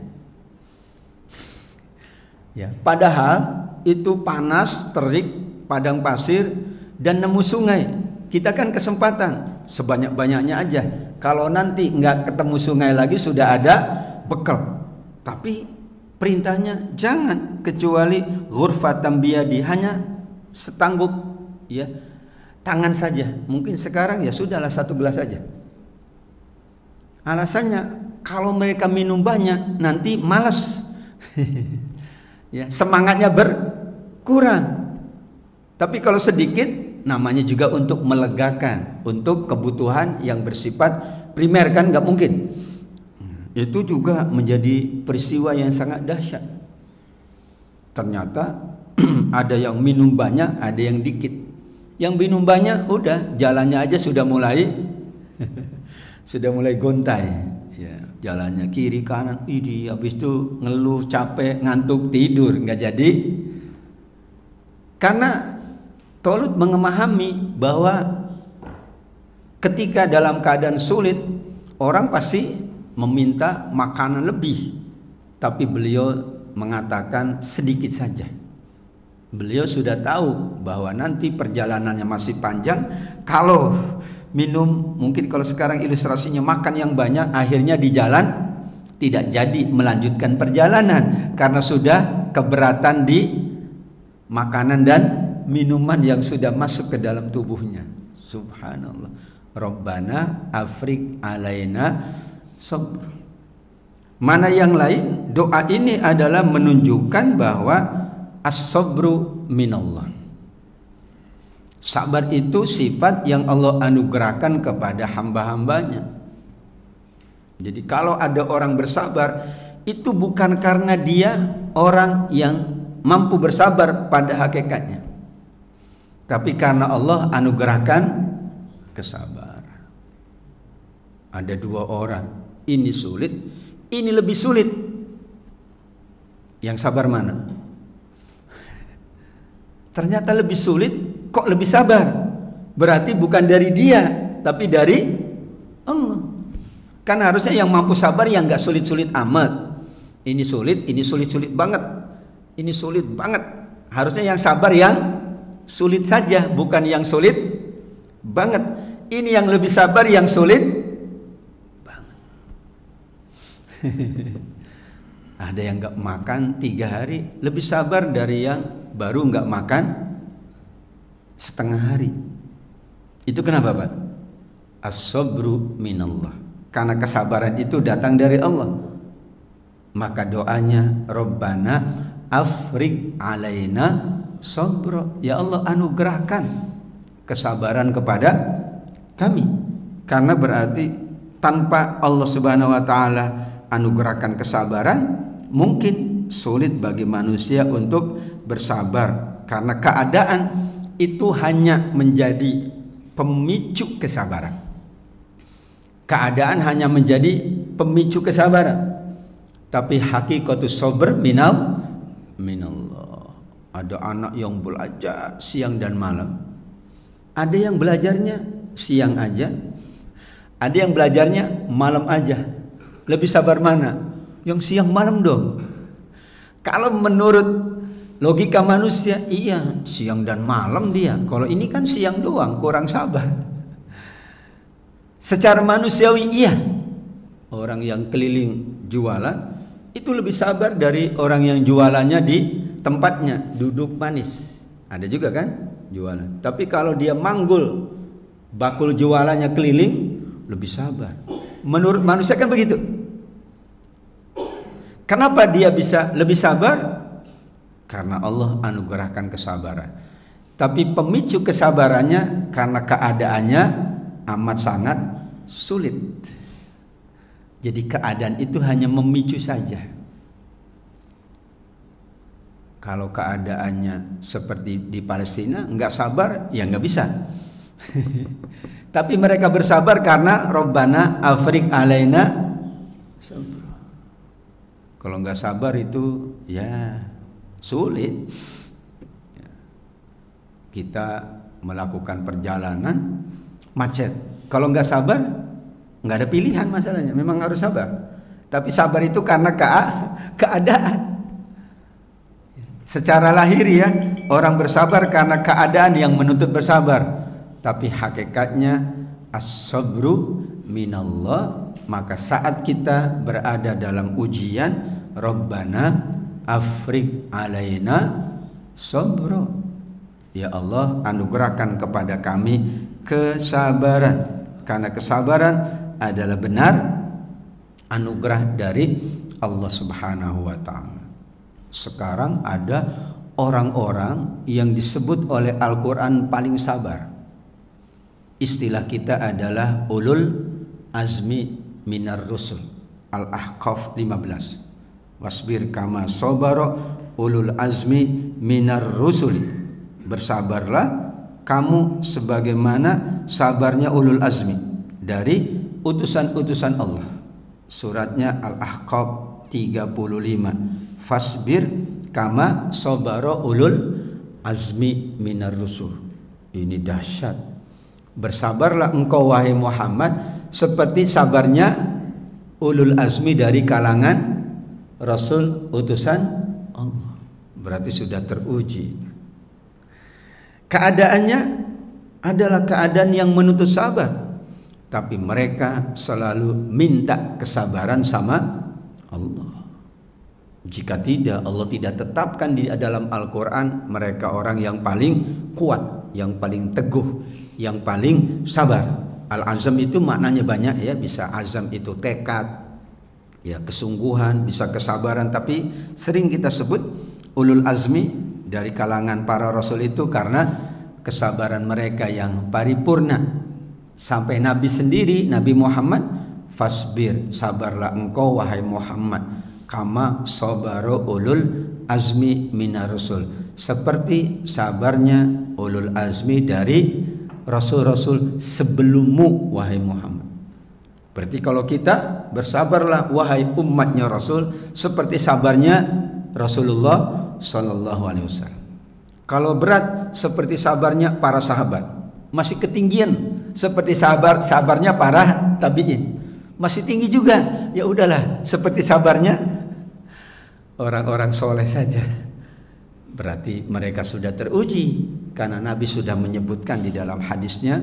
Speaker 1: Ya, padahal itu panas, terik, padang pasir dan nemu sungai. Kita kan kesempatan sebanyak-banyaknya aja. Kalau nanti nggak ketemu sungai lagi sudah ada bekal. Tapi perintahnya jangan, kecuali ghurfatan biyadi, hanya setanggup ya tangan saja. Mungkin sekarang ya sudahlah 1 gelas saja. Alasannya kalau mereka minum banyak nanti malas. Ya, semangatnya berkurang. Tapi kalau sedikit namanya juga untuk melegakan, untuk kebutuhan yang bersifat primer, kan nggak mungkin. Itu juga menjadi peristiwa yang sangat dahsyat. Ternyata ada yang minum banyak, ada yang dikit. Yang minum banyak udah jalannya aja sudah mulai gontai. Ya, jalannya kiri kanan, habis itu ngeluh, capek, ngantuk, tidur, nggak jadi. Karena Tolut memahami bahwa ketika dalam keadaan sulit, orang pasti meminta makanan lebih. Tapi beliau mengatakan sedikit saja. Beliau sudah tahu bahwa nanti perjalanannya masih panjang. Kalau minum, mungkin kalau sekarang ilustrasinya makan yang banyak, akhirnya di jalan tidak jadi melanjutkan perjalanan karena sudah keberatan di makanan dan minuman yang sudah masuk ke dalam tubuhnya. Subhanallah. Rabbana afrik alaina sabr. Mana yang lain, doa ini adalah menunjukkan bahwa as-sabru minallah. Sabar itu sifat yang Allah anugerahkan kepada hamba-hambanya. Jadi kalau ada orang bersabar, itu bukan karena dia orang yang mampu bersabar pada hakikatnya, tapi karena Allah anugerahkan kesabaran. Ada 2 orang, ini sulit, ini lebih sulit. Yang sabar mana? Ternyata lebih sulit, kok lebih sabar? Berarti bukan dari dia, tapi dari Allah. Kan harusnya yang mampu sabar yang gak sulit-sulit amat. Ini sulit banget. Ini sulit banget. Harusnya yang sabar yang sulit saja, bukan yang sulit banget. Ini yang lebih sabar yang sulit banget. Ada yang gak makan 3 hari lebih sabar dari yang baru gak makan setengah hari. Itu kenapa, Pak? As-sabru minallah. Karena kesabaran itu datang dari Allah. Maka doanya Rabbana afrig alaina sabra. Ya Allah, anugerahkan kesabaran kepada kami. Karena berarti tanpa Allah Subhanahu wa taala anugerahkan kesabaran, mungkin sulit bagi manusia untuk bersabar, karena keadaan itu hanya menjadi pemicu kesabaran. Keadaan hanya menjadi pemicu kesabaran. Tapi hakikatus sabr minallah. Ada anak yang belajar siang dan malam. Ada yang belajarnya siang aja. Ada yang belajarnya malam aja. Lebih sabar mana? Yang siang malam dong. Kalau menurut logika manusia, iya siang dan malam dia. Kalau ini kan siang doang, kurang sabar. Secara manusiawi iya. Orang yang keliling jualan itu lebih sabar dari orang yang jualannya di tempatnya, duduk manis. Ada juga kan jualan. Tapi kalau dia manggul bakul jualannya keliling, lebih sabar. Menurut manusia kan begitu. Kenapa dia bisa lebih sabar? Karena Allah anugerahkan kesabaran. Tapi pemicu kesabarannya karena keadaannya amat sangat sulit. Jadi keadaan itu hanya memicu saja. Kalau keadaannya seperti di Palestina, nggak sabar, ya nggak bisa. Tapi mereka bersabar karena Rabbana Afrik alaina sabra. Kalau nggak sabar itu ya sulit. Kita melakukan perjalanan macet. Kalau nggak sabar, nggak ada pilihan masalahnya. Memang harus sabar. Tapi sabar itu karena keadaan. Secara lahir ya, orang bersabar karena keadaan yang menuntut bersabar. Tapi hakikatnya as-sabru minallah. Maka saat kita berada dalam ujian, Rabbana Afrik alaina sabra. Ya Allah, anugerahkan kepada kami kesabaran. Karena kesabaran adalah benar anugerah dari Allah Subhanahu wa ta'ala. Sekarang ada orang-orang yang disebut oleh Al-Quran paling sabar. Istilah kita adalah ulul azmi minar rusul. Al-Ahqaf 15. Wasbir kama sabara ulul azmi minar rusuli. Bersabarlah kamu sebagaimana sabarnya ulul azmi dari utusan-utusan Allah. Suratnya Al-Ahqaf 35. Fasbir kama sabara ulul azmi minar rusul. Ini dahsyat. Bersabarlah engkau wahai Muhammad seperti sabarnya ulul azmi dari kalangan Rasul utusan Allah. Berarti sudah teruji. Keadaannya adalah keadaan yang menuntut sabar. Tapi mereka selalu minta kesabaran sama Allah. Jika tidak, Allah tidak tetapkan di dalam Al-Quran mereka orang yang paling kuat, yang paling teguh, yang paling sabar. Al-azam itu maknanya banyak ya. Bisa azam itu tekad, ya kesungguhan, bisa kesabaran. Tapi sering kita sebut ulul azmi dari kalangan para rasul itu karena kesabaran mereka yang paripurna. Sampai Nabi sendiri, Nabi Muhammad, fasbir, sabarlah engkau wahai Muhammad, kama sabaro ulul azmi minar rasul, seperti sabarnya ulul azmi dari rasul-rasul sebelummu wahai Muhammad. Berarti kalau kita bersabarlah wahai umatnya Rasul seperti sabarnya Rasulullah Sallallahu Alaihi Wasallam. Kalau berat seperti sabarnya para sahabat, masih ketinggian seperti sabarnya para tabi'in, masih tinggi juga. Ya udahlah, seperti sabarnya orang-orang soleh saja. Berarti mereka sudah teruji karena Nabi sudah menyebutkan di dalam hadisnya,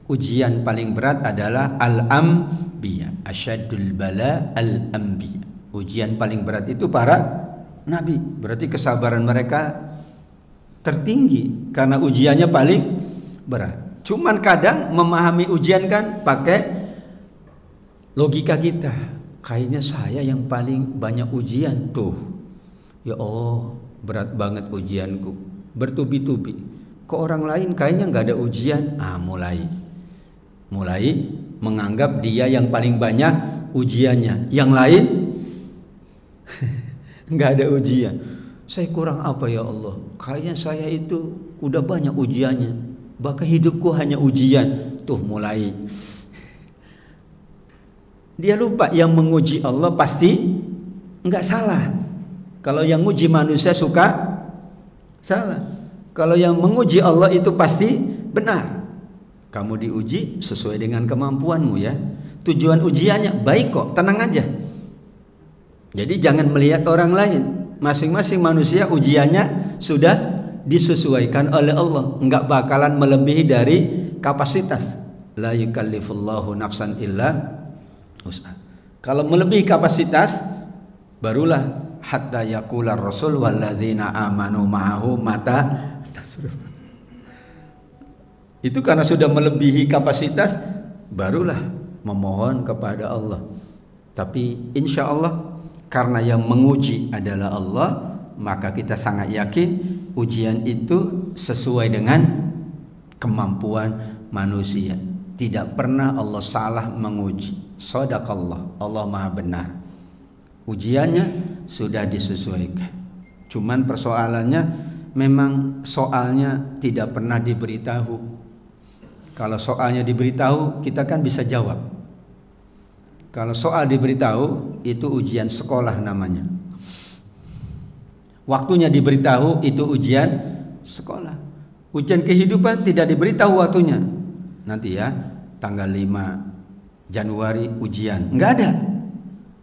Speaker 1: ujian paling berat adalah al-anbiya, asyadul bala al-anbiya. Ujian paling berat itu para nabi. Berarti kesabaran mereka tertinggi karena ujiannya paling berat. Cuman kadang memahami ujian kan pakai logika kita. Kayaknya saya yang paling banyak ujian tuh. Ya Allah, berat banget ujianku, bertubi-tubi. Ke orang lain kayaknya nggak ada ujian. Mulai menganggap dia yang paling banyak ujiannya. Yang lain nggak ada ujian. Saya kurang apa ya Allah? Kayaknya saya itu udah banyak ujiannya. Bahkan hidupku hanya ujian. Tuh mulai. Dia lupa yang menguji Allah pasti nggak salah. Kalau yang menguji manusia suka salah. Kalau yang menguji Allah itu pasti benar. Kamu diuji sesuai dengan kemampuanmu ya. Tujuan ujiannya baik kok, tenang aja. Jadi jangan melihat orang lain. Masing-masing manusia ujiannya sudah disesuaikan oleh Allah, enggak bakalan melebihi dari kapasitas. La yukallifullahu nafsan illa wus'aha. Kalau melebihi kapasitas barulah hatta yaqular rasul walladzina amanu ma'ahu mata nasrullah. Itu karena sudah melebihi kapasitas barulah memohon kepada Allah. Tapi insya Allah karena yang menguji adalah Allah, maka kita sangat yakin ujian itu sesuai dengan kemampuan manusia. Tidak pernah Allah salah menguji. Shadaqallah, Allah maha benar. Ujiannya sudah disesuaikan. Cuman persoalannya memang soalnya tidak pernah diberitahu. Kalau soalnya diberitahu, kita kan bisa jawab. Kalau soal diberitahu, itu ujian sekolah namanya. Waktunya diberitahu, itu ujian sekolah. Ujian kehidupan tidak diberitahu waktunya. Nanti ya, tanggal 5 Januari ujian. Enggak ada.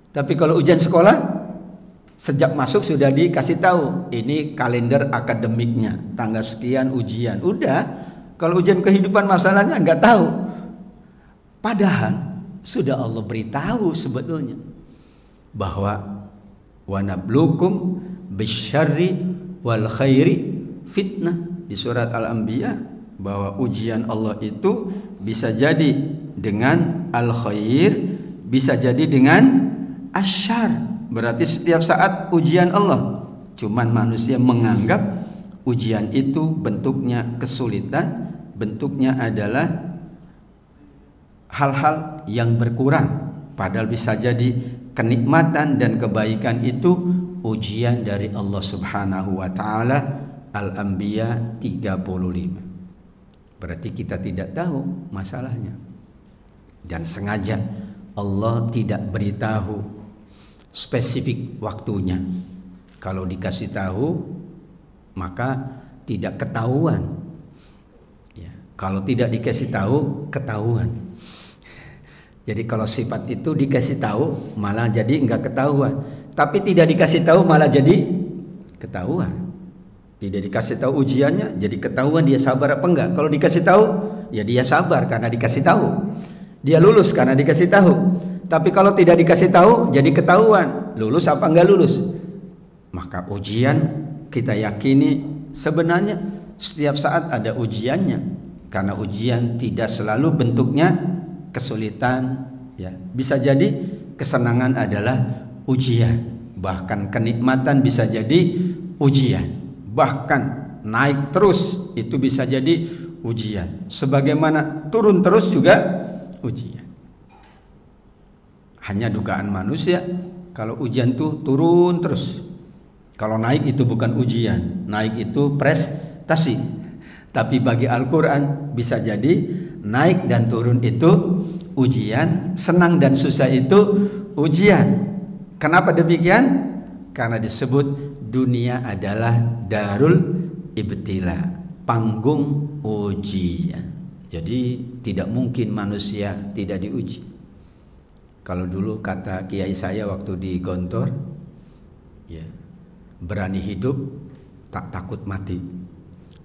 Speaker 1: Tapi kalau ujian sekolah, sejak masuk sudah dikasih tahu. Ini kalender akademiknya, tanggal sekian ujian. Udah. Kalau ujian kehidupan masalahnya enggak tahu. Padahal sudah Allah beritahu sebetulnya bahwa wa nablukum bisyarri wal khairi fitnah di surat Al-Anbiya, bahwa ujian Allah itu bisa jadi dengan al khair, bisa jadi dengan asyar. Berarti setiap saat ujian Allah. Cuman manusia menganggap ujian itu bentuknya kesulitan, bentuknya adalah hal-hal yang berkurang. Padahal bisa jadi kenikmatan dan kebaikan itu ujian dari Allah Subhanahu wa taala. Al-Anbiya 35. Berarti kita tidak tahu masalahnya. Dan sengaja Allah tidak beritahu spesifik waktunya. Kalau dikasih tahu, maka tidak ketahuan. Ya, kalau tidak dikasih tahu, ketahuan. Jadi kalau sifat itu dikasih tahu, malah jadi enggak ketahuan. Tapi tidak dikasih tahu, malah jadi ketahuan. Tidak dikasih tahu ujiannya, jadi ketahuan dia sabar apa enggak. Kalau dikasih tahu, ya dia sabar karena dikasih tahu. Dia lulus karena dikasih tahu. Tapi kalau tidak dikasih tahu, jadi ketahuan lulus apa enggak lulus. Maka ujian kita yakini sebenarnya setiap saat ada ujiannya. Karena ujian tidak selalu bentuknya kesulitan, ya. Bisa jadi kesenangan adalah ujian. Bahkan kenikmatan bisa jadi ujian. Bahkan naik terus itu bisa jadi ujian. Sebagaimana turun terus juga ujian. Hanya dugaan manusia kalau ujian itu turun terus. Kalau naik itu bukan ujian, naik itu prestasi. Tapi bagi Al-Quran bisa jadi naik dan turun itu ujian, senang dan susah itu ujian. Kenapa demikian? Karena disebut dunia adalah darul ibtila, panggung ujian. Jadi tidak mungkin manusia tidak diuji. Kalau dulu kata kiai saya waktu di Gontor, ya, berani hidup tak takut mati.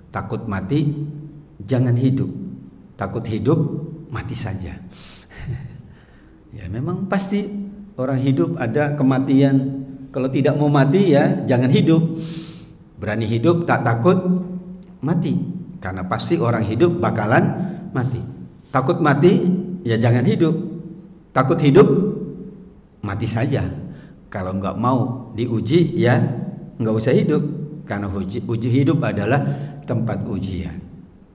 Speaker 1: Takut mati jangan hidup. Takut hidup mati saja. Ya memang pasti orang hidup ada kematian. Kalau tidak mau mati ya jangan hidup. Berani hidup tak takut mati. Karena pasti orang hidup bakalan mati. Takut mati ya jangan hidup. Takut hidup mati saja. Kalau nggak mau diuji ya nggak usah hidup. Karena uji hidup adalah tempat ujian.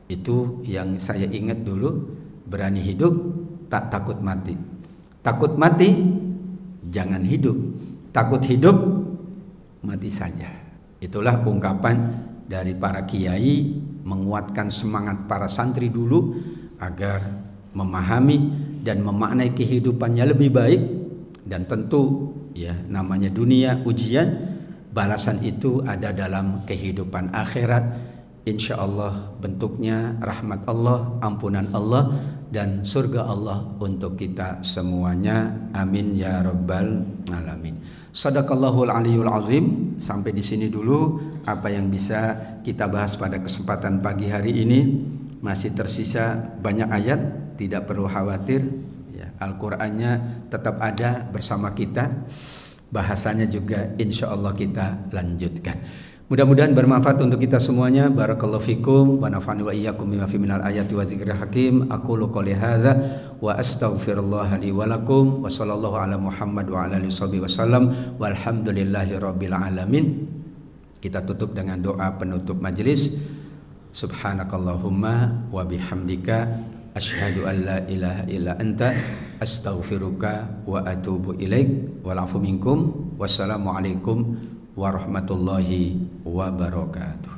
Speaker 1: Itu yang saya ingat dulu. Berani hidup tak takut mati. Takut mati jangan hidup. Takut hidup mati saja. Itulah ungkapan dari para kiai menguatkan semangat para santri dulu agar memahami dan memaknai kehidupannya lebih baik. Dan tentu ya namanya dunia ujian, balasan itu ada dalam kehidupan akhirat. Insya Allah bentuknya rahmat Allah, ampunan Allah dan surga Allah untuk kita semuanya. Amin ya rabbal alamin. Sadaqallahul aliyul azim. Sampai di sini dulu apa yang bisa kita bahas pada kesempatan pagi hari ini. Masih tersisa banyak ayat, tidak perlu khawatir ya, Al-Qur'annya tetap ada bersama kita. Bahasanya juga insya Allah kita lanjutkan. Mudah-mudahan bermanfaat untuk kita semuanya. Barakallahu fikum wa nafa'ani wa iyyakum bima fi minal ayati wa dzikril hakim. Aqulu qouli hadza wa astaghfirullah li wa lakum wa sallallahu ala Muhammad wa ala alihi wasallam walhamdulillahi rabbil alamin. Kita tutup dengan doa penutup majelis. Subhanakallahumma wa bihamdika asyhadu an la ilaha illa anta astaghfiruka wa atubu ilaik. Wal afu minkum. Wassalamualaikum warahmatullahi wabarakatuh.